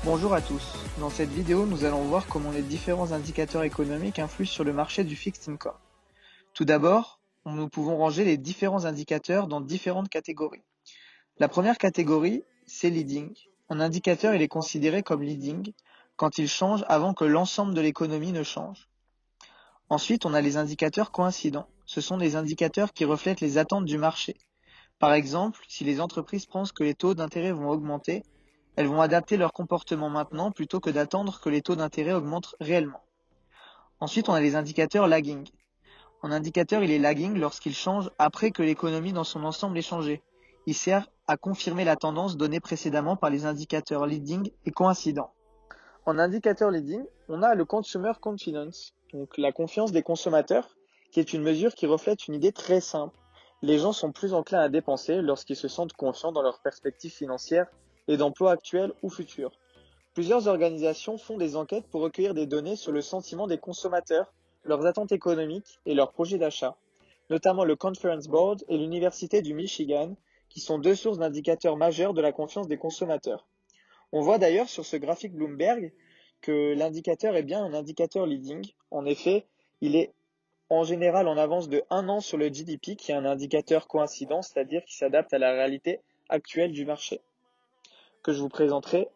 Bonjour à tous. Dans cette vidéo, nous allons voir comment les différents indicateurs économiques influent sur le marché du fixed income. Tout d'abord, nous pouvons ranger les différents indicateurs dans différentes catégories. La première catégorie, c'est leading. Un indicateur, il est considéré comme leading quand il change avant que l'ensemble de l'économie ne change. Ensuite, on a les indicateurs coïncidents. Ce sont des indicateurs qui reflètent les attentes du marché. Par exemple, si les entreprises pensent que les taux d'intérêt vont augmenter, elles vont adapter leur comportement maintenant plutôt que d'attendre que les taux d'intérêt augmentent réellement. Ensuite, on a les indicateurs lagging. Un indicateur, il est lagging lorsqu'il change après que l'économie dans son ensemble ait changé. Il sert à confirmer la tendance donnée précédemment par les indicateurs leading et coïncidents. En indicateur leading, on a le consumer confidence, donc la confiance des consommateurs, qui est une mesure qui reflète une idée très simple. Les gens sont plus enclins à dépenser lorsqu'ils se sentent confiants dans leurs perspectives financières et d'emploi actuels ou futurs. Plusieurs organisations font des enquêtes pour recueillir des données sur le sentiment des consommateurs, leurs attentes économiques et leurs projets d'achat, notamment le Conference Board et l'Université du Michigan, qui sont deux sources d'indicateurs majeurs de la confiance des consommateurs. On voit d'ailleurs sur ce graphique Bloomberg que l'indicateur est bien un indicateur leading. En effet, il est en général en avance de 1 an sur le GDP, qui est un indicateur coïncident, c'est-à-dire qui s'adapte à la réalité actuelle du marché, que je vous présenterai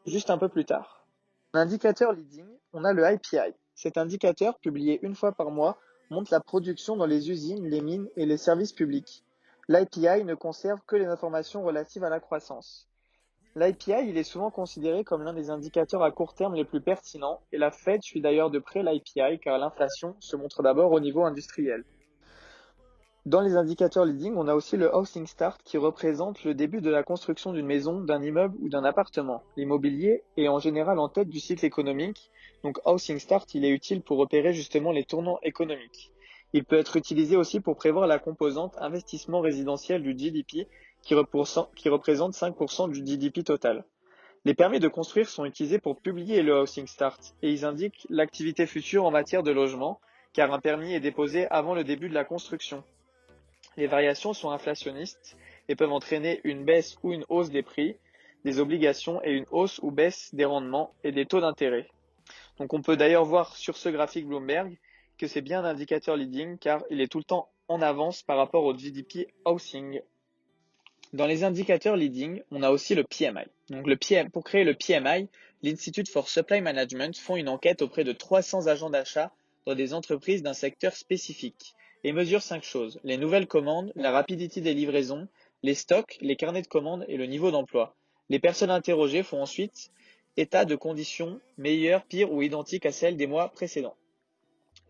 juste un peu plus tard. En indicateur leading, on a le IPI. Cet indicateur, publié une fois par mois, montre la production dans les usines, les mines et les services publics. L'IPI ne conserve que les informations relatives à la croissance. L'IPI, il est souvent considéré comme l'un des indicateurs à court terme les plus pertinents, et la Fed suit d'ailleurs de près l'IPI car l'inflation se montre d'abord au niveau industriel. Dans les indicateurs leading, on a aussi le housing start qui représente le début de la construction d'une maison, d'un immeuble ou d'un appartement. L'immobilier est en général en tête du cycle économique, donc housing start, il est utile pour repérer justement les tournants économiques. Il peut être utilisé aussi pour prévoir la composante investissement résidentiel du GDP qui représente 5% du GDP total. Les permis de construire sont utilisés pour publier le housing start et ils indiquent l'activité future en matière de logement car un permis est déposé avant le début de la construction. Les variations sont inflationnistes et peuvent entraîner une baisse ou une hausse des prix, des obligations et une hausse ou baisse des rendements et des taux d'intérêt. Donc on peut d'ailleurs voir sur ce graphique Bloomberg que c'est bien un indicateur leading car il est tout le temps en avance par rapport au GDP housing. Dans les indicateurs leading, on a aussi le PMI. Donc pour créer le PMI, l'Institute for Supply Management font une enquête auprès de 300 agents d'achat dans des entreprises d'un secteur spécifique et mesure 5 choses: les nouvelles commandes, la rapidité des livraisons, les stocks, les carnets de commandes et le niveau d'emploi. Les personnes interrogées font ensuite état de conditions meilleures, pires ou identiques à celles des mois précédents.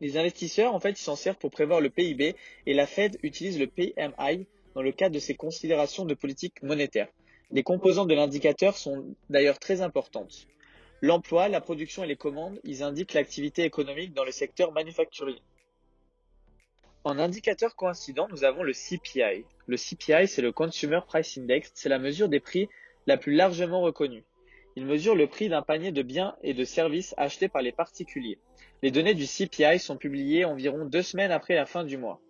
Les investisseurs, en fait, ils s'en servent pour prévoir le PIB et la Fed utilise le PMI dans le cadre de ses considérations de politique monétaire. Les composantes de l'indicateur sont d'ailleurs très importantes. L'emploi, la production et les commandes, ils indiquent l'activité économique dans le secteur manufacturier. En indicateur coïncident, nous avons le CPI. Le CPI, c'est le Consumer Price Index, c'est la mesure des prix la plus largement reconnue. Il mesure le prix d'un panier de biens et de services achetés par les particuliers. Les données du CPI sont publiées environ 2 semaines après la fin du mois.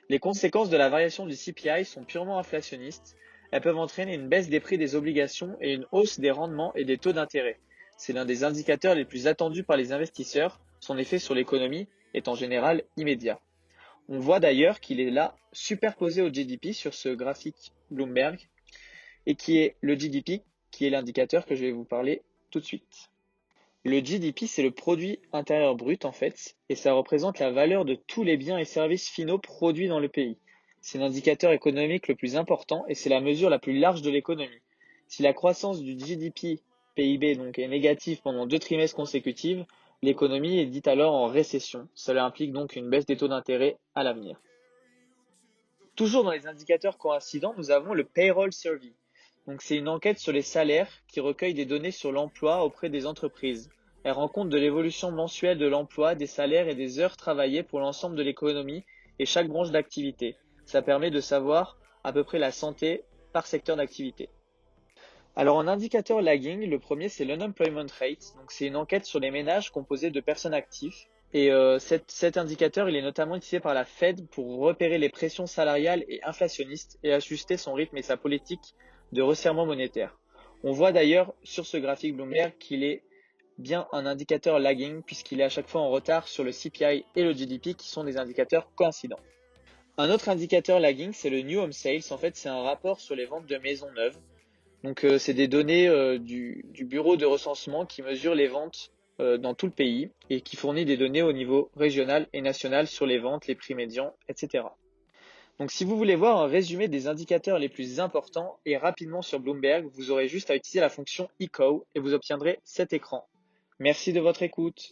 Les conséquences de la variation du CPI sont purement inflationnistes. Elles peuvent entraîner une baisse des prix des obligations et une hausse des rendements et des taux d'intérêt. C'est l'un des indicateurs les plus attendus par les investisseurs. Son effet sur l'économie est en général immédiat. On voit d'ailleurs qu'il est là superposé au GDP sur ce graphique Bloomberg et qui est le GDP qui est l'indicateur que je vais vous parler tout de suite. Le GDP, c'est le produit intérieur brut en fait, et ça représente la valeur de tous les biens et services finaux produits dans le pays. C'est l'indicateur économique le plus important et c'est la mesure la plus large de l'économie. Si la croissance du GDP, PIB donc, est négative pendant 2 trimestres consécutifs, l'économie est dite alors en récession. Cela implique donc une baisse des taux d'intérêt à l'avenir. Toujours dans les indicateurs coïncidents, nous avons le Payroll Survey. Donc c'est une enquête sur les salaires qui recueille des données sur l'emploi auprès des entreprises. Elle rend compte de l'évolution mensuelle de l'emploi, des salaires et des heures travaillées pour l'ensemble de l'économie et chaque branche d'activité. Ça permet de savoir à peu près la santé par secteur d'activité. Alors en indicateur lagging, le premier c'est l'unemployment rate. Donc c'est une enquête sur les ménages composés de personnes actives. Et cet indicateur, il est notamment utilisé par la Fed pour repérer les pressions salariales et inflationnistes et ajuster son rythme et sa politique de resserrement monétaire. On voit d'ailleurs sur ce graphique Bloomberg qu'il est bien un indicateur lagging puisqu'il est à chaque fois en retard sur le CPI et le GDP qui sont des indicateurs coïncidents. Un autre indicateur lagging, c'est le New Home Sales. En fait, c'est un rapport sur les ventes de maisons neuves. Donc, c'est des données du bureau de recensement qui mesure les ventes dans tout le pays et qui fournit des données au niveau régional et national sur les ventes, les prix médians, etc. Donc, si vous voulez voir un résumé des indicateurs les plus importants et rapidement sur Bloomberg, vous aurez juste à utiliser la fonction echo et vous obtiendrez cet écran. Merci de votre écoute.